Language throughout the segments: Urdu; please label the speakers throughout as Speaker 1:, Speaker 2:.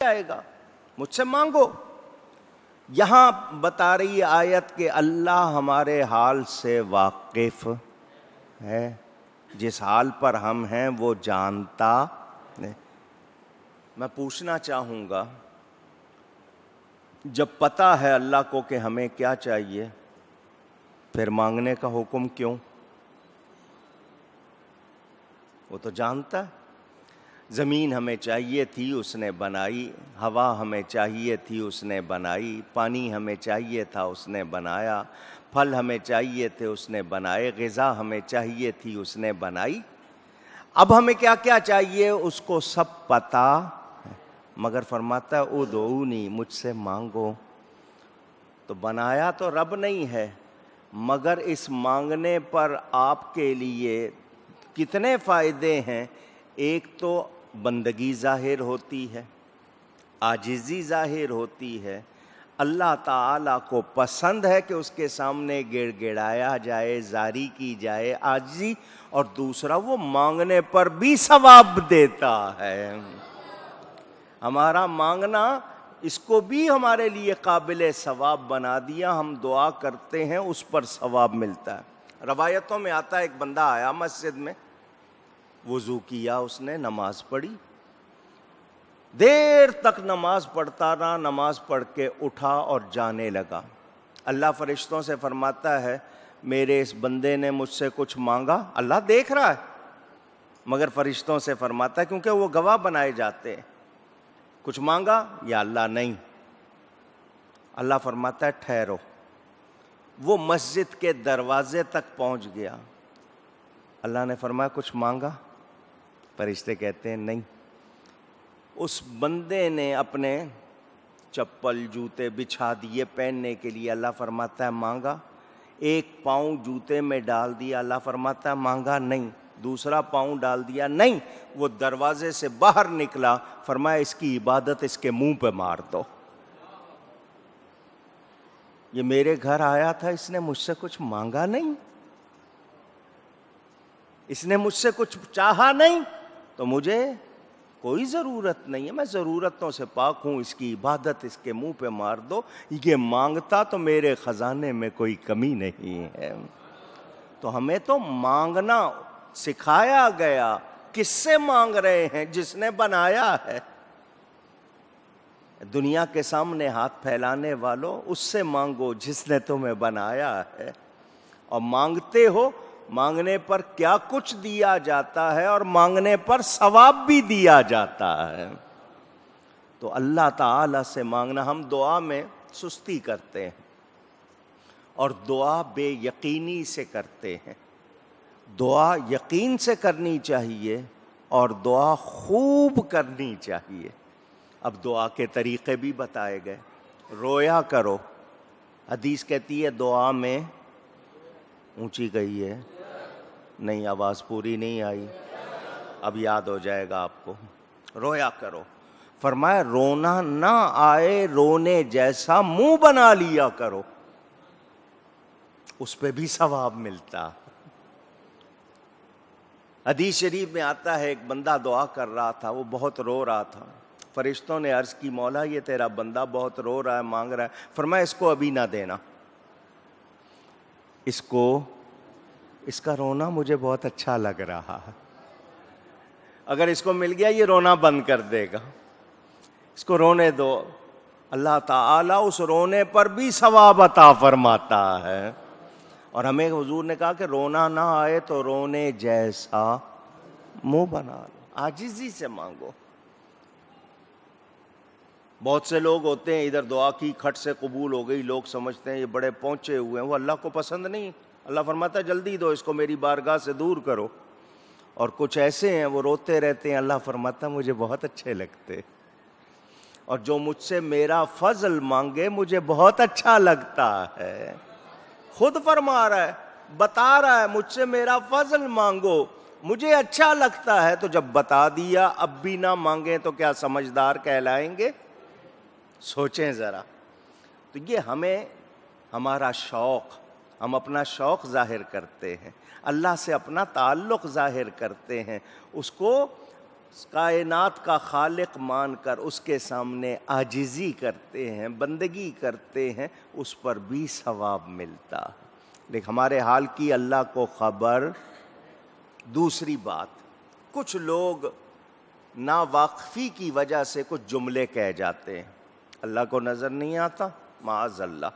Speaker 1: آئے گا، مجھ سے مانگو۔ یہاں بتا رہی آیت کہ اللہ ہمارے حال سے واقف ہے، جس حال پر ہم ہیں وہ جانتا ہے۔ میں پوچھنا چاہوں گا، جب پتہ ہے اللہ کو کہ ہمیں کیا چاہیے، پھر مانگنے کا حکم کیوں؟ وہ تو جانتا ہے۔ زمین ہمیں چاہیے تھی اس نے بنائی، ہوا ہمیں چاہیے تھی اس نے بنائی، پانی ہمیں چاہیے تھا اس نے بنایا، پھل ہمیں چاہیے تھے اس نے بنائے، غذا ہمیں چاہیے تھی اس نے بنائی۔ اب ہمیں کیا کیا چاہیے اس کو سب پتہ ہے، مگر فرماتا ہے ادعونی، مجھ سے مانگو۔ تو بنایا تو رب نہیں ہے، مگر اس مانگنے پر آپ کے لیے کتنے فائدے ہیں۔ ایک تو بندگی ظاہر ہوتی ہے، عاجزی ظاہر ہوتی ہے، اللہ تعالیٰ کو پسند ہے کہ اس کے سامنے گڑ گڑایا جائے، زاری کی جائے، عاجزی، اور دوسرا وہ مانگنے پر بھی ثواب دیتا ہے۔ ہمارا مانگنا اس کو بھی ہمارے لیے قابل ثواب بنا دیا، ہم دعا کرتے ہیں اس پر ثواب ملتا ہے۔ روایتوں میں آتا ہے ایک بندہ آیا مسجد میں، وضو کیا، اس نے نماز پڑھی، دیر تک نماز پڑھتا رہا، نماز پڑھ کے اٹھا اور جانے لگا۔ اللہ فرشتوں سے فرماتا ہے میرے اس بندے نے مجھ سے کچھ مانگا؟ اللہ دیکھ رہا ہے، مگر فرشتوں سے فرماتا ہے کیونکہ وہ گواہ بنائے جاتے ہیں، کچھ مانگا؟ یا اللہ نہیں۔ اللہ فرماتا ہے ٹھہرو۔ وہ مسجد کے دروازے تک پہنچ گیا، اللہ نے فرمایا کچھ مانگا؟ فرشتے کہتے ہیں نہیں۔ اس بندے نے اپنے چپل جوتے بچھا دیے پہننے کے لیے، اللہ فرماتا ہے مانگا؟ ایک پاؤں جوتے میں ڈال دیا، اللہ فرماتا ہے مانگا؟ نہیں۔ دوسرا پاؤں ڈال دیا، نہیں۔ وہ دروازے سے باہر نکلا، فرمایا اس کی عبادت اس کے منہ پہ مار دو۔ یہ میرے گھر آیا تھا، اس نے مجھ سے کچھ مانگا نہیں، اس نے مجھ سے کچھ چاہا نہیں، تو مجھے کوئی ضرورت نہیں ہے، میں ضرورتوں سے پاک ہوں، اس کی عبادت اس کے منہ پہ مار دو۔ یہ مانگتا تو میرے خزانے میں کوئی کمی نہیں ہے۔ تو ہمیں تو مانگنا سکھایا گیا۔ کس سے مانگ رہے ہیں؟ جس نے بنایا ہے۔ دنیا کے سامنے ہاتھ پھیلانے والوں، اس سے مانگو جس نے تمہیں بنایا ہے۔ اور مانگتے ہو، مانگنے پر کیا کچھ دیا جاتا ہے، اور مانگنے پر ثواب بھی دیا جاتا ہے۔ تو اللہ تعالی سے مانگنا، ہم دعا میں سستی کرتے ہیں اور دعا بے یقینی سے کرتے ہیں۔ دعا یقین سے کرنی چاہیے اور دعا خوب کرنی چاہیے۔ اب دعا کے طریقے بھی بتائے گئے۔ رویا کرو، حدیث کہتی ہے دعا میں اونچی گئی ہے، نہیں آواز پوری نہیں آئی، اب یاد ہو جائے گا آپ کو۔ رویا کرو، فرمایا رونا نہ آئے رونے جیسا منہ بنا لیا کرو، اس پہ بھی ثواب ملتا۔ حدیث شریف میں آتا ہے ایک بندہ دعا کر رہا تھا، وہ بہت رو رہا تھا۔ فرشتوں نے عرض کی مولا یہ تیرا بندہ بہت رو رہا ہے، مانگ رہا ہے۔ فرمایا اس کو ابھی نہ دینا، اس کا رونا مجھے بہت اچھا لگ رہا ہے، اگر اس کو مل گیا یہ رونا بند کر دے گا، اس کو رونے دو۔ اللہ تعالیٰ اس رونے پر بھی ثواب عطا فرماتا ہے۔ اور ہمیں حضور نے کہا کہ رونا نہ آئے تو رونے جیسا منہ بنا لو، عاجزی سے مانگو۔ بہت سے لوگ ہوتے ہیں ادھر دعا کی کھٹ سے قبول ہو گئی، لوگ سمجھتے ہیں یہ بڑے پہنچے ہوئے ہیں، وہ اللہ کو پسند نہیں۔ اللہ فرماتا ہے جلدی دو، اس کو میری بارگاہ سے دور کرو۔ اور کچھ ایسے ہیں وہ روتے رہتے ہیں، اللہ فرماتا ہے مجھے بہت اچھے لگتے، اور جو مجھ سے میرا فضل مانگے مجھے بہت اچھا لگتا ہے۔ خود فرما رہا ہے، بتا رہا ہے مجھ سے میرا فضل مانگو، مجھے اچھا لگتا ہے۔ تو جب بتا دیا اب بھی نہ مانگیں تو کیا سمجھدار کہلائیں گے؟ سوچیں ذرا۔ تو یہ ہمیں ہمارا شوق، ہم اپنا شوق ظاہر کرتے ہیں، اللہ سے اپنا تعلق ظاہر کرتے ہیں، اس کو کائنات کا خالق مان کر اس کے سامنے عاجزی کرتے ہیں، بندگی کرتے ہیں، اس پر بھی ثواب ملتا ہے۔ لیکن ہمارے حال کی اللہ کو خبر۔ دوسری بات، کچھ لوگ ناواقفی کی وجہ سے کچھ جملے کہہ جاتے ہیں، اللہ کو نظر نہیں آتا، معاذ اللہ،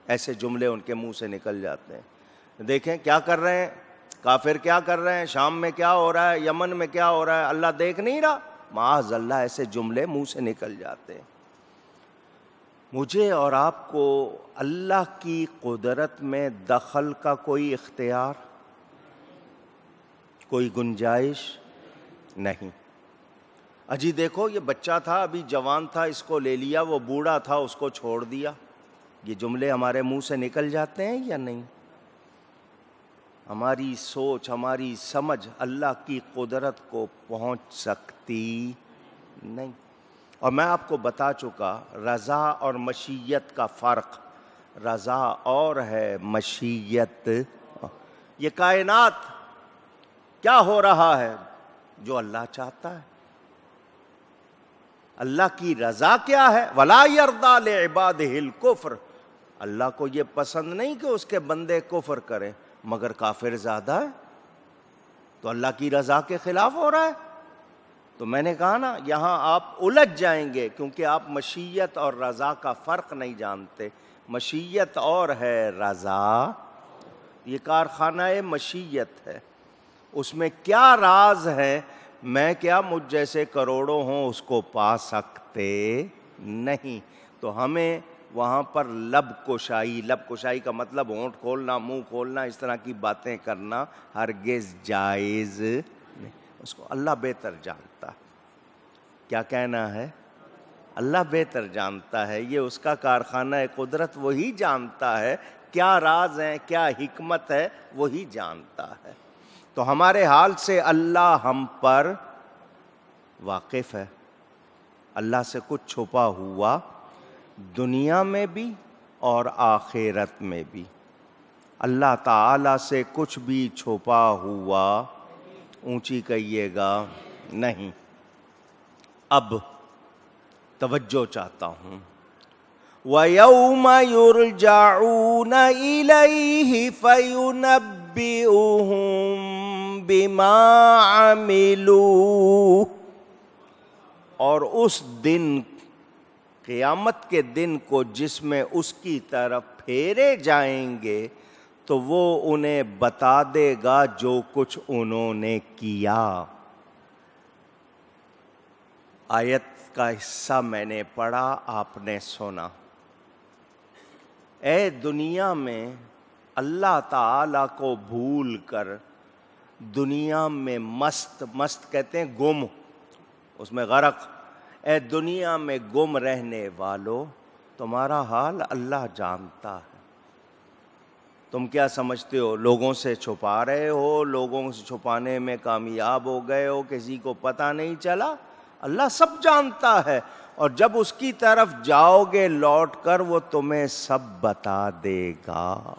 Speaker 1: ایسے جملے ان کے منہ سے نکل جاتے ہیں۔ دیکھیں کیا کر رہے ہیں کافر، کیا کر رہے ہیں، شام میں کیا ہو رہا ہے، یمن میں کیا ہو رہا ہے، اللہ دیکھ نہیں رہا، معاذ اللہ، ایسے جملے منہ سے نکل جاتے ہیں۔ مجھے اور آپ کو اللہ کی قدرت میں دخل کا کوئی اختیار، کوئی گنجائش نہیں۔ اجی دیکھو یہ بچہ تھا، ابھی جوان تھا، اس کو لے لیا، وہ بوڑھا تھا، اس کو چھوڑ دیا۔ یہ جملے ہمارے منہ سے نکل جاتے ہیں یا نہیں؟ ہماری سوچ، ہماری سمجھ اللہ کی قدرت کو پہنچ سکتی نہیں۔ اور میں آپ کو بتا چکا رضا اور مشیت کا فرق، رضا اور ہے، مشیت۔ یہ کائنات کیا ہو رہا ہے؟ جو اللہ چاہتا ہے۔ اللہ کی رضا کیا ہے؟ وَلَا يَرْضَى لِعِبَادِهِ الْكُفْرَ، اللہ کو یہ پسند نہیں کہ اس کے بندے کفر کریں، مگر کافر زیادہ ہے، تو اللہ کی رضا کے خلاف ہو رہا ہے۔ تو میں نے کہا نا، یہاں آپ الجھ جائیں گے کیونکہ آپ مشیت اور رضا کا فرق نہیں جانتے۔ مشیت اور ہے، رضا یہ کارخانہ مشیت ہے، اس میں کیا راز ہے، میں کیا مجھ جیسے کروڑوں ہوں اس کو پا سکتے نہیں۔ تو ہمیں وہاں پر لب کشائی کا مطلب ہونٹ کھولنا، منہ کھولنا، اس طرح کی باتیں کرنا ہرگز جائز نہیں، اس کو اللہ بہتر جانتا ہے۔ کیا کہنا ہے؟ اللہ بہتر جانتا ہے، یہ اس کا کارخانہ قدرت، وہی جانتا ہے کیا راز ہیں، کیا حکمت ہے، وہی جانتا ہے۔ تو ہمارے حال سے اللہ ہم پر واقف ہے۔ اللہ سے کچھ چھپا ہوا دنیا میں بھی اور آخرت میں بھی، اللہ تعالی سے کچھ بھی چھپا ہوا، اونچی کہیے گا، نہیں۔ اب توجہ چاہتا ہوں، وَيَوْمَ يُرْجَعُونَ إِلَيْهِ فَيُنَبِّئُهُم بِمَا عَمِلُوا، اور اس دن، قیامت کے دن کو جس میں اس کی طرف پھیرے جائیں گے، تو وہ انہیں بتا دے گا جو کچھ انہوں نے کیا۔ آیت کا حصہ میں نے پڑھا، آپ نے سنا۔ اے دنیا میں اللہ تعالی کو بھول کر دنیا میں مست کہتے ہیں گم، اس میں غرق، اے دنیا میں گم رہنے والو، تمہارا حال اللہ جانتا ہے۔ تم کیا سمجھتے ہو لوگوں سے چھپا رہے ہو، لوگوں سے چھپانے میں کامیاب ہو گئے ہو، کسی کو پتہ نہیں چلا؟ اللہ سب جانتا ہے، اور جب اس کی طرف جاؤ گے لوٹ کر، وہ تمہیں سب بتا دے گا۔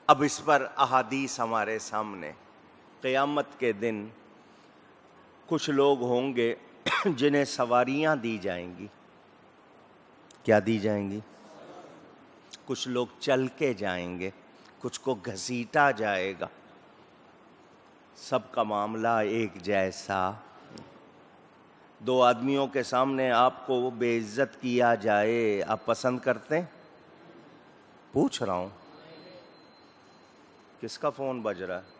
Speaker 1: اب اس پر احادیث ہمارے سامنے۔ قیامت کے دن کچھ لوگ ہوں گے جنہیں سواریاں دی جائیں گی۔ کیا دی جائیں گی؟ کچھ لوگ چل کے جائیں گے، کچھ کو گھسیٹا جائے گا، سب کا معاملہ ایک جیسا۔ دو آدمیوں کے سامنے آپ کو بے عزت کیا جائے، آپ پسند کرتے ہیں؟ پوچھ رہا ہوں، کس کا فون بج رہا ہے؟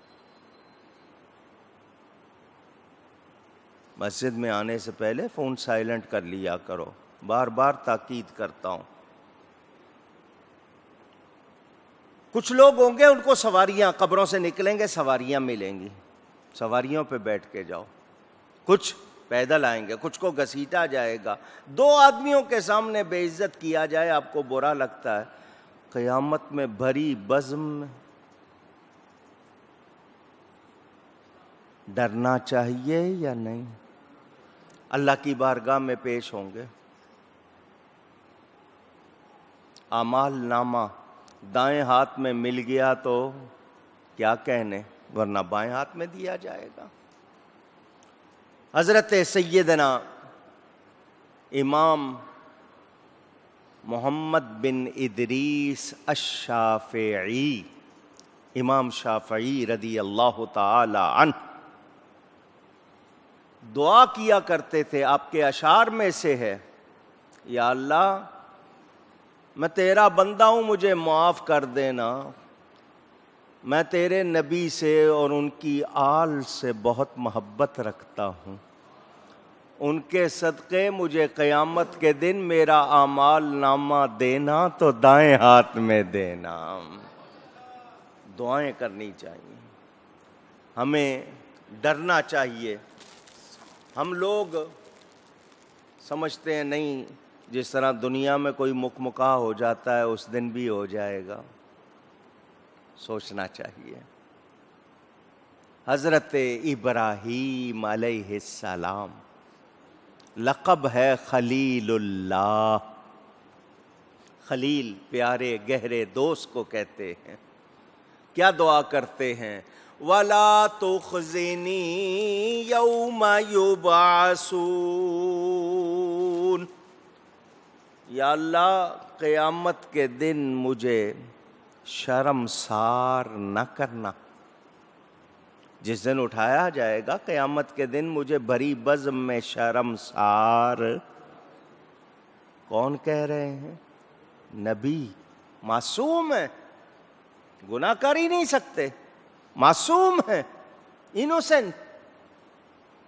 Speaker 1: مسجد میں آنے سے پہلے فون سائلنٹ کر لیا کرو، بار بار تاکید کرتا ہوں۔ کچھ لوگ ہوں گے ان کو سواریاں، قبروں سے نکلیں گے سواریاں ملیں گی، سواریوں پہ بیٹھ کے جاؤ۔ کچھ پیدل آئیں گے، کچھ کو گھسیٹا جائے گا۔ دو آدمیوں کے سامنے بے عزت کیا جائے، آپ کو برا لگتا ہے؟ قیامت میں بھری بزم میں ڈرنا چاہیے یا نہیں؟ اللہ کی بارگاہ میں پیش ہوں گے، اعمال نامہ دائیں ہاتھ میں مل گیا تو کیا کہنے، ورنہ بائیں ہاتھ میں دیا جائے گا۔ حضرت سیدنا امام محمد بن ادریس الشافعی، امام شافعی رضی اللہ تعالی عنہ دعا کیا کرتے تھے، آپ کے اشعار میں سے ہے، یا اللہ میں تیرا بندہ ہوں، مجھے معاف کر دینا، میں تیرے نبی سے اور ان کی آل سے بہت محبت رکھتا ہوں، ان کے صدقے مجھے قیامت کے دن میرا اعمال نامہ دینا تو دائیں ہاتھ میں دینا۔ دعائیں کرنی چاہیے، ہمیں ڈرنا چاہیے۔ ہم لوگ سمجھتے ہیں نہیں، جس طرح دنیا میں کوئی مکمکا ہو جاتا ہے اس دن بھی ہو جائے گا، سوچنا چاہیے۔ حضرت ابراہیم علیہ السلام لقب ہے خلیل اللہ، خلیل پیارے گہرے دوست کو کہتے ہیں۔ کیا دعا کرتے ہیں؟ وَلَا تُخْزِنِي يَوْمَ يُبْعَثُونَ، یا اللہ قیامت کے دن مجھے شرمسار نہ کرنا۔ جس دن اٹھایا جائے گا قیامت کے دن، مجھے بھری بزم میں شرمسار کون کہہ رہے ہیں؟ نبی معصوم ہے، گناہ کر ہی نہیں سکتے، معصوم ہے، انوسنٹ،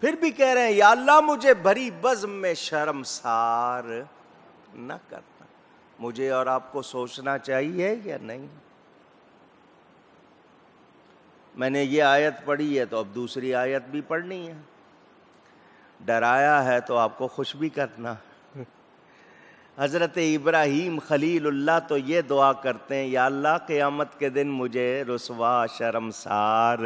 Speaker 1: پھر بھی کہہ رہے ہیں یا اللہ مجھے بھری بزم میں شرمسار نہ کرنا۔ مجھے اور آپ کو سوچنا چاہیے یا نہیں؟ میں نے یہ آیت پڑھی ہے تو اب دوسری آیت بھی پڑھنی ہے، ڈرایا ہے تو آپ کو خوش بھی کرنا۔ حضرت ابراہیم خلیل اللہ تو یہ دعا کرتے ہیں، یا اللہ قیامت کے دن مجھے رسوا شرمسار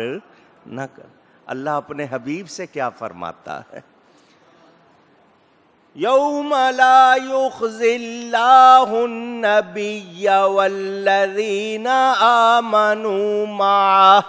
Speaker 1: نہ کر۔ اللہ اپنے حبیب سے کیا فرماتا ہے؟ یوم لا یخزی اللہ النبی والذین آمنوا معہ،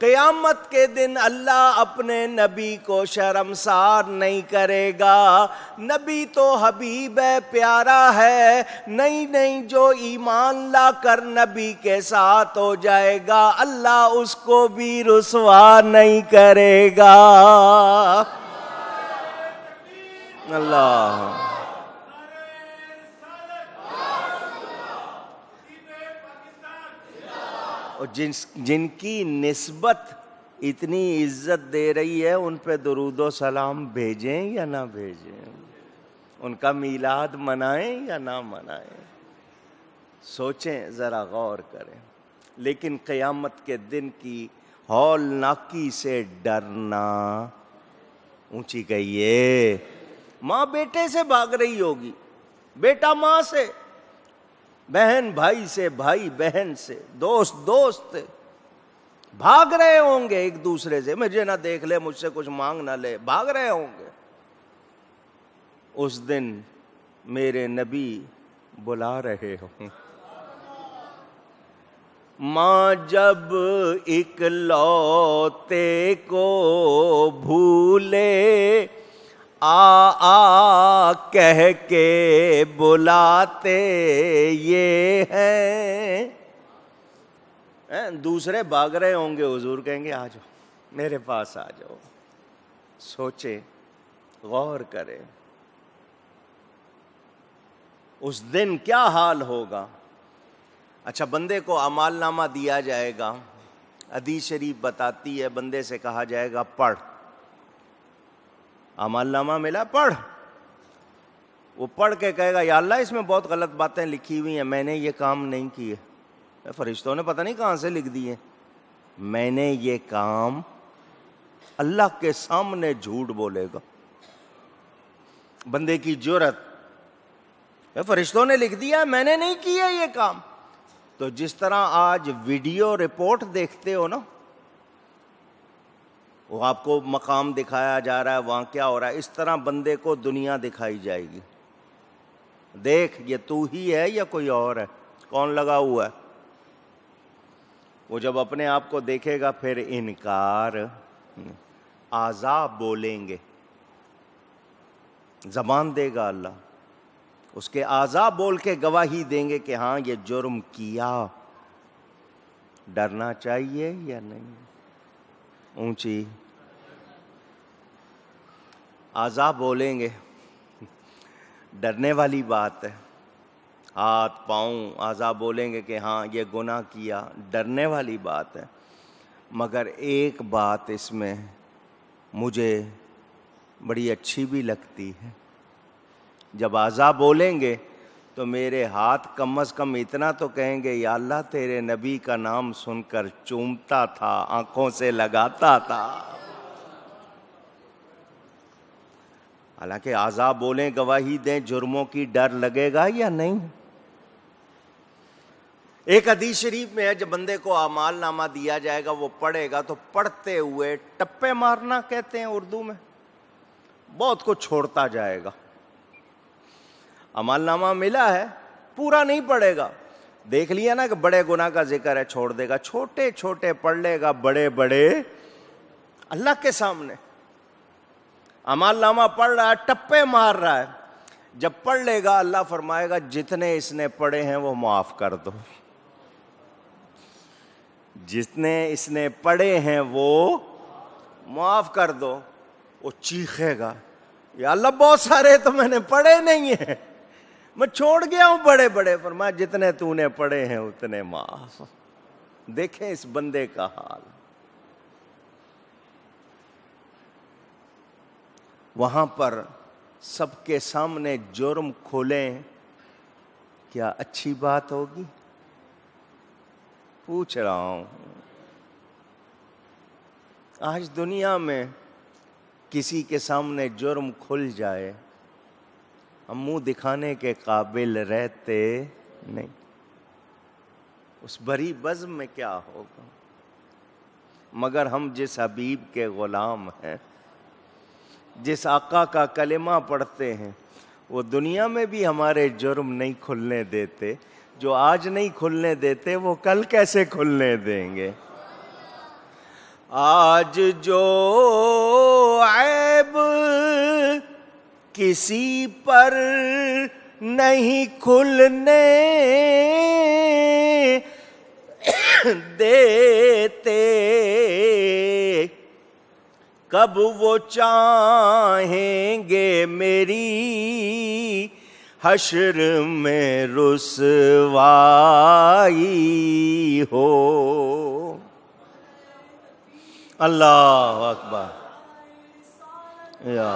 Speaker 1: قیامت کے دن اللہ اپنے نبی کو شرمسار نہیں کرے گا۔ نبی تو حبیب ہے، پیارا ہے، نہیں جو ایمان لا کر نبی کے ساتھ ہو جائے گا اللہ اس کو بھی رسوا نہیں کرے گا۔ اللہ اور جن کی نسبت اتنی عزت دے رہی ہے ان پہ درود و سلام بھیجیں یا نہ بھیجیں، ان کا میلاد منائیں یا نہ منائیں، سوچیں، ذرا غور کریں۔ لیکن قیامت کے دن کی ہولناکی سے ڈرنا، اونچی کہیے، ماں بیٹے سے بھاگ رہی ہوگی، بیٹا ماں سے، بہن بھائی سے، بھائی بہن سے، دوست سے، بھاگ رہے ہوں گے ایک دوسرے سے، مجھے نہ دیکھ لے، مجھ سے کچھ مانگ نہ لے، بھاگ رہے ہوں گے۔ اس دن میرے نبی بلا رہے ہوں، ماں جب اکلوتے کو بھولے، آ کہہ کے بلاتے یہ ہیں۔ دوسرے بھاگ رہے ہوں گے، حضور کہیں گے آ جاؤ میرے پاس آ جاؤ۔ سوچے، غور کرے، اس دن کیا حال ہوگا۔ اچھا، بندے کو اعمال نامہ دیا جائے گا، حدیث شریف بتاتی ہے بندے سے کہا جائے گا پڑھ، اعمال نامہ ملا، پڑھ۔ وہ پڑھ کے کہے گا یا اللہ اس میں بہت غلط باتیں لکھی ہوئی ہیں، میں نے یہ کام نہیں کیے، فرشتوں نے پتہ نہیں کہاں سے لکھ دیے، میں نے یہ کام، اللہ کے سامنے جھوٹ بولے گا بندے کی جرت، فرشتوں نے لکھ دیا میں نے نہیں کیا یہ کام۔ تو جس طرح آج ویڈیو رپورٹ دیکھتے ہو نا، وہ آپ کو مقام دکھایا جا رہا ہے، وہاں کیا ہو رہا ہے، اس طرح بندے کو دنیا دکھائی جائے گی، دیکھ یہ تو ہی ہے یا کوئی اور ہے، کون لگا ہوا ہے۔ وہ جب اپنے آپ کو دیکھے گا پھر انکار، اعضاء بولیں گے، زبان دے گا اللہ، اس کے اعضاء بول کے گواہی دیں گے کہ ہاں یہ جرم کیا۔ ڈرنا چاہیے یا نہیں؟ اونچی اعضاء بولیں گے، ڈرنے والی بات ہے۔ ہاتھ پاؤں اعضاء بولیں گے کہ ہاں یہ گناہ کیا، ڈرنے والی بات ہے۔ مگر ایک بات اس میں مجھے بڑی اچھی بھی لگتی ہے، جب اعضاء بولیں گے تو میرے ہاتھ کم از کم اتنا تو کہیں گے یا اللہ تیرے نبی کا نام سن کر چومتا تھا، آنکھوں سے لگاتا تھا۔ حالانکہ اعضاء بولیں، گواہی دیں، جرموں کی ڈر لگے گا یا نہیں؟ ایک حدیث شریف میں ہے جب بندے کو اعمال نامہ دیا جائے گا وہ پڑھے گا تو پڑھتے ہوئے ٹپے مارنا کہتے ہیں اردو میں، بہت کچھ چھوڑتا جائے گا۔ اعمال نامہ ملا ہے، پورا نہیں پڑھے گا۔ دیکھ لیا نا کہ بڑے گناہ کا ذکر ہے، چھوڑ دے گا، چھوٹے چھوٹے پڑھ لے گا، بڑے بڑے اللہ کے سامنے۔ اعمال نامہ پڑھ رہا ہے، ٹپے مار رہا ہے، جب پڑھ لے گا اللہ فرمائے گا جتنے اس نے پڑھے ہیں وہ معاف کر دو، جتنے اس نے پڑھے ہیں وہ معاف کر دو۔ وہ چیخے گا یا اللہ بہت سارے تو میں نے پڑھے نہیں ہیں، میں چھوڑ گیا ہوں بڑے بڑے۔ فرمایا جتنے تو نے پڑھے ہیں اتنے معاف۔ دیکھیں اس بندے کا حال، وہاں پر سب کے سامنے جرم کھولیں، کیا اچھی بات ہوگی؟ پوچھ رہا ہوں۔ آج دنیا میں کسی کے سامنے جرم کھل جائے ہم منہ دکھانے کے قابل رہتے نہیں، اس بری بزم میں کیا ہوگا؟ مگر ہم جس حبیب کے غلام ہیں، جس آقا کا کلمہ پڑھتے ہیں، وہ دنیا میں بھی ہمارے جرم نہیں کھلنے دیتے۔ جو آج نہیں کھلنے دیتے وہ کل کیسے کھلنے دیں گے؟ آج جو عیب کسی پر نہیں کھلنے دیتے، کب وہ چاہیں گے میری حشر میں رسوائی ہو۔ اللہ اکبر یا۔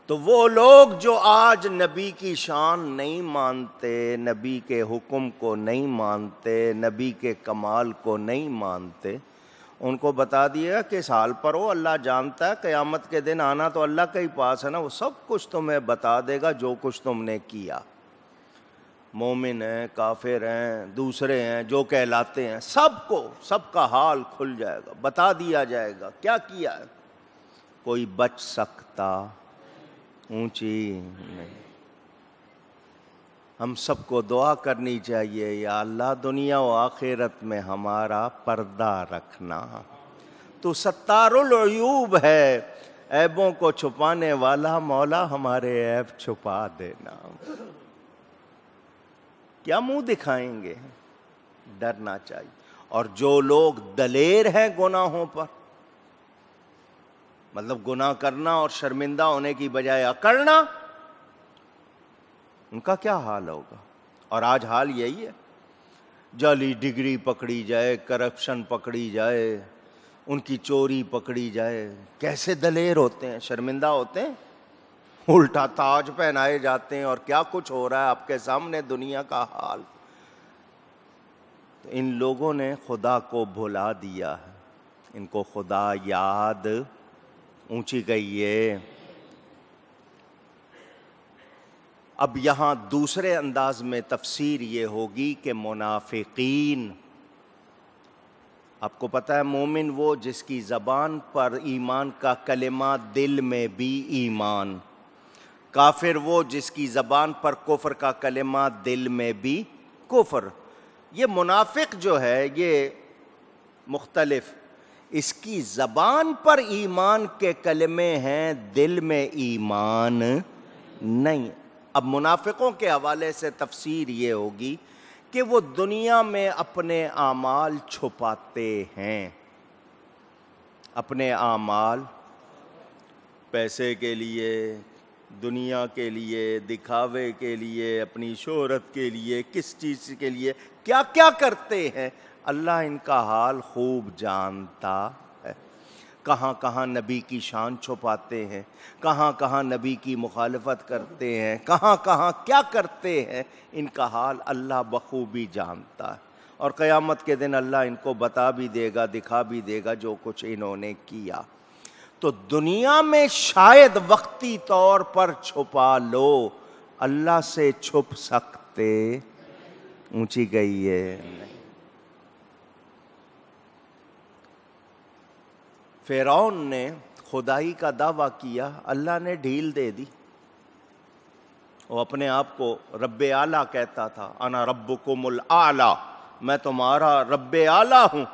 Speaker 1: تو وہ لوگ جو آج نبی کی شان نہیں مانتے، نبی کے حکم کو نہیں مانتے، نبی کے کمال کو نہیں مانتے، ان کو بتا دیا کہ اس حال پر ہو، اللہ جانتا ہے قیامت کے دن آنا تو اللہ کے ہی پاس ہے نا، وہ سب کچھ تمہیں بتا دے گا جو کچھ تم نے کیا۔ مومن ہیں، کافر ہیں، دوسرے ہیں، جو کہلاتے ہیں، سب کو سب کا حال کھل جائے گا، بتا دیا جائے گا کیا کیا ہے۔ کوئی بچ سکتا اونچی نہیں۔ ہم سب کو دعا کرنی چاہیے یا اللہ دنیا و آخرت میں ہمارا پردہ رکھنا، تو ستار العیوب ہے، عیبوں کو چھپانے والا، مولا ہمارے عیب چھپا دینا۔ کیا منہ دکھائیں گے؟ ڈرنا چاہیے۔ اور جو لوگ دلیر ہیں گناہوں پر، مطلب گناہ کرنا اور شرمندہ ہونے کی بجائے اکڑنا، ان کا کیا حال ہوگا؟ اور آج حال یہی ہے، جعلی ڈگری پکڑی جائے، کرپشن پکڑی جائے، ان کی چوری پکڑی جائے، کیسے دلیر ہوتے ہیں، شرمندہ ہوتے ہیں، الٹا تاج پہنائے جاتے ہیں، اور کیا کچھ ہو رہا ہے آپ کے سامنے دنیا کا حال۔ تو ان لوگوں نے خدا کو بھلا دیا ہے، ان کو خدا یاد اونچی کہیے۔ اب یہاں دوسرے انداز میں تفسیر یہ ہوگی کہ منافقین، آپ کو پتہ ہے مومن وہ جس کی زبان پر ایمان کا کلمہ، دل میں بھی ایمان، کافر وہ جس کی زبان پر کفر کا کلمہ، دل میں بھی کفر۔ یہ منافق جو ہے یہ مختلف. اس کی زبان پر ایمان کے کلمے ہیں، دل میں ایمان نہیں. اب منافقوں کے حوالے سے تفسیر یہ ہوگی کہ وہ دنیا میں اپنے اعمال چھپاتے ہیں. اپنے اعمال پیسے کے لیے، دنیا کے لیے، دکھاوے کے لیے، اپنی شہرت کے لیے، کس چیز کے لیے کیا کیا کرتے ہیں، اللہ ان کا حال خوب جانتا ہے. کہاں کہاں نبی کی شان چھپاتے ہیں، کہاں کہاں نبی کی مخالفت کرتے ہیں، کہاں کہاں کیا کرتے ہیں، ان کا حال اللہ بخوبی جانتا ہے. اور قیامت کے دن اللہ ان کو بتا بھی دے گا، دکھا بھی دے گا جو کچھ انہوں نے کیا. تو دنیا میں شاید وقتی طور پر چھپا لو، اللہ سے چھپ سکتے اونچی گئی ہے نہیں. فرعون نے خدائی کا دعویٰ کیا، اللہ نے ڈھیل دے دی. وہ اپنے آپ کو رب اعلیٰ کہتا تھا، انا ربکم الاعلیٰ، میں تمہارا رب اعلیٰ ہوں.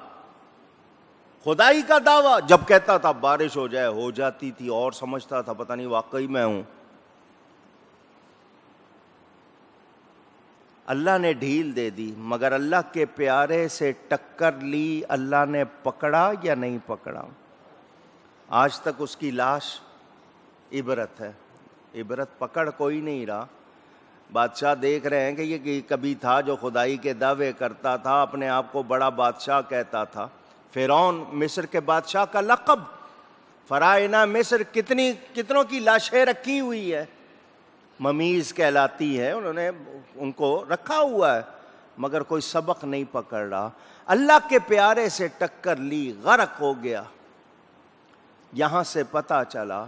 Speaker 1: خدائی کا دعویٰ جب کہتا تھا بارش ہو جائے ہو جاتی تھی، اور سمجھتا تھا پتہ نہیں واقعی میں ہوں. اللہ نے ڈھیل دے دی، مگر اللہ کے پیارے سے ٹکر لی، اللہ نے پکڑا یا نہیں پکڑا؟ آج تک اس کی لاش عبرت ہے. عبرت پکڑ کوئی نہیں رہا. بادشاہ دیکھ رہے ہیں کہ یہ کبھی تھا جو خدائی کے دعوے کرتا تھا، اپنے آپ کو بڑا بادشاہ کہتا تھا. فرعون مصر کے بادشاہ کا لقب. فرائنہ مصر کتنوں کی لاشیں رکھی ہوئی ہے، ممیز کہلاتی ہے، انہوں نے ان کو رکھا ہوا ہے، مگر کوئی سبق نہیں پکڑ رہا. اللہ کے پیارے سے ٹکر لی، غرق ہو گیا. یہاں سے پتہ چلا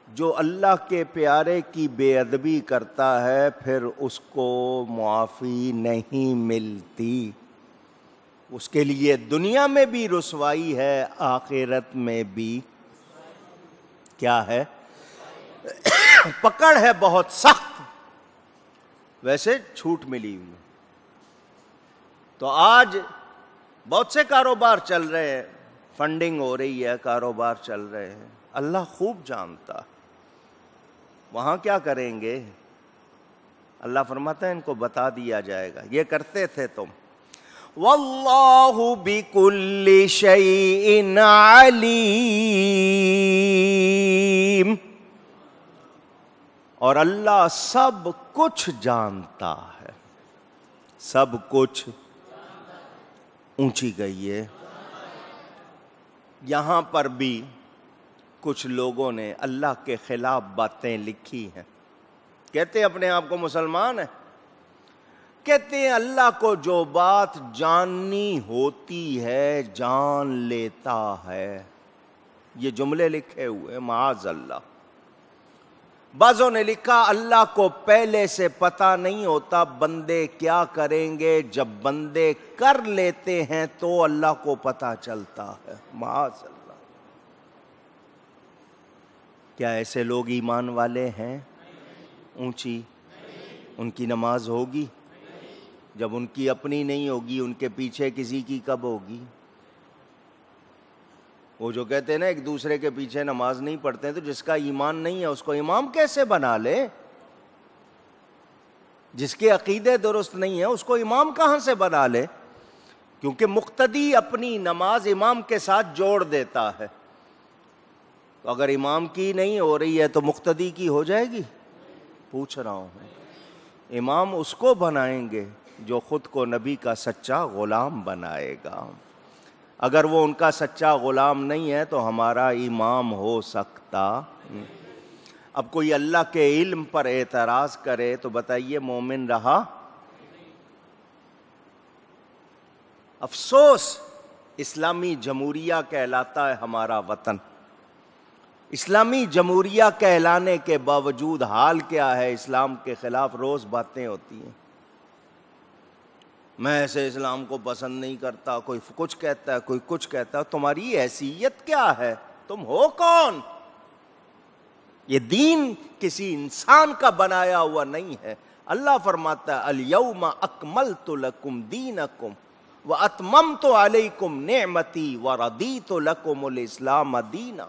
Speaker 1: جو اللہ کے پیارے کی بے ادبی کرتا ہے پھر اس کو معافی نہیں ملتی. اس کے لیے دنیا میں بھی رسوائی ہے، آخرت میں بھی کیا ہے؟ پکڑ ہے بہت سخت. ویسے چھوٹ ملی ہوئی. تو آج بہت سے کاروبار چل رہے ہیں، فنڈنگ ہو رہی ہے، کاروبار چل رہے ہیں، اللہ خوب جانتا. وہاں کیا کریں گے؟ اللہ فرماتا ہے ان کو بتا دیا جائے گا، یہ کرتے تھے تم. واللہ بکل شیء علیم، اور اللہ سب کچھ جانتا ہے. سب کچھ اونچی گئی ہے. یہاں پر بھی کچھ لوگوں نے اللہ کے خلاف باتیں لکھی ہیں. کہتے اپنے آپ کو مسلمان ہیں، کہتے ہیں اللہ کو جو بات جاننی ہوتی ہے جان لیتا ہے. یہ جملے لکھے ہوئے معاذ اللہ. بعضوں نے لکھا اللہ کو پہلے سے پتہ نہیں ہوتا بندے کیا کریں گے، جب بندے کر لیتے ہیں تو اللہ کو پتہ چلتا ہے. معاذ اللہ. کیا ایسے لوگ ایمان والے ہیں؟ اونچی. ان کی نماز ہوگی؟ جب ان کی اپنی نہیں ہوگی ان کے پیچھے کسی کی کب ہوگی؟ وہ جو کہتے ہیں نا ایک دوسرے کے پیچھے نماز نہیں پڑھتے ہیں، تو جس کا ایمان نہیں ہے اس کو امام کیسے بنا لے؟ جس کے عقیدے درست نہیں ہے اس کو امام کہاں سے بنا لے؟ کیونکہ مقتدی اپنی نماز امام کے ساتھ جوڑ دیتا ہے. تو اگر امام کی نہیں ہو رہی ہے تو مقتدی کی ہو جائے گی؟ پوچھ رہا ہوں. امام اس کو بنائیں گے جو خود کو نبی کا سچا غلام بنائے گا. اگر وہ ان کا سچا غلام نہیں ہے تو ہمارا امام ہو سکتا. اب کوئی اللہ کے علم پر اعتراض کرے تو بتائیے مومن رہا؟ افسوس، اسلامی جمہوریہ کہلاتا ہے ہمارا وطن. اسلامی جمہوریہ کہلانے کے باوجود حال کیا ہے؟ اسلام کے خلاف روز باتیں ہوتی ہیں. میں ایسے اسلام کو پسند نہیں کرتا، کوئی کچھ کہتا ہے، کوئی کچھ کہتا ہے. تمہاری حیثیت کیا ہے؟ تم ہو کون؟ یہ دین کسی انسان کا بنایا ہوا نہیں ہے. اللہ فرماتا ہے الیوم اکملت لکم دینکم، وَأَتْمَمْتُ عَلَيْكُمْ نِعْمَتِي وَرَضِيتُ لَكُمُ الْإِسْلَامَ دِينًا.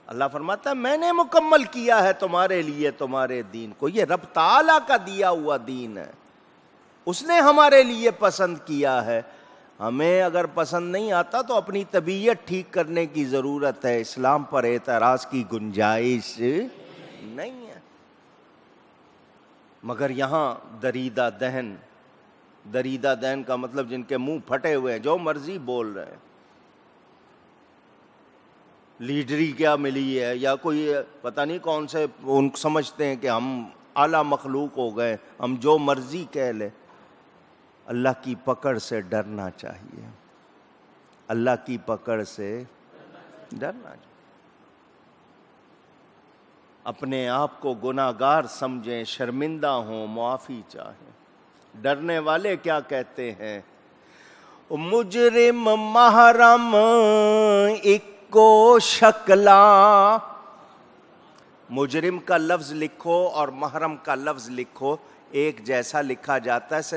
Speaker 1: اللہ فرماتا ہے میں نے مکمل کیا ہے تمہارے لیے تمہارے دین کو. یہ رب تعالیٰ کا دیا ہوا دین ہے, اس نے ہمارے لیے پسند کیا ہے. ہمیں اگر پسند نہیں آتا تو اپنی طبیعت ٹھیک کرنے کی ضرورت ہے, اسلام پر اعتراض کی گنجائش نہیں ہے. مگر یہاں دریدہ دہن کا مطلب جن کے منہ پھٹے ہوئے ہیں, جو مرضی بول رہے ہیں, لیڈری کیا ملی ہے یا کوئی پتہ نہیں کون سے, ان سمجھتے ہیں کہ ہم اعلیٰ مخلوق ہو گئے, ہم جو مرضی کہہ لیں. اللہ کی پکڑ سے ڈرنا چاہیے, اللہ کی پکڑ سے ڈرنا چاہیے. اپنے آپ کو گناہگار سمجھیں, شرمندہ ہوں, معافی چاہیں. ڈرنے والے کیا کہتے ہیں؟ مجرم محرم اکو شکلا. مجرم کا لفظ لکھو اور محرم کا لفظ لکھو, ایک جیسا لکھا جاتا ہے, صرف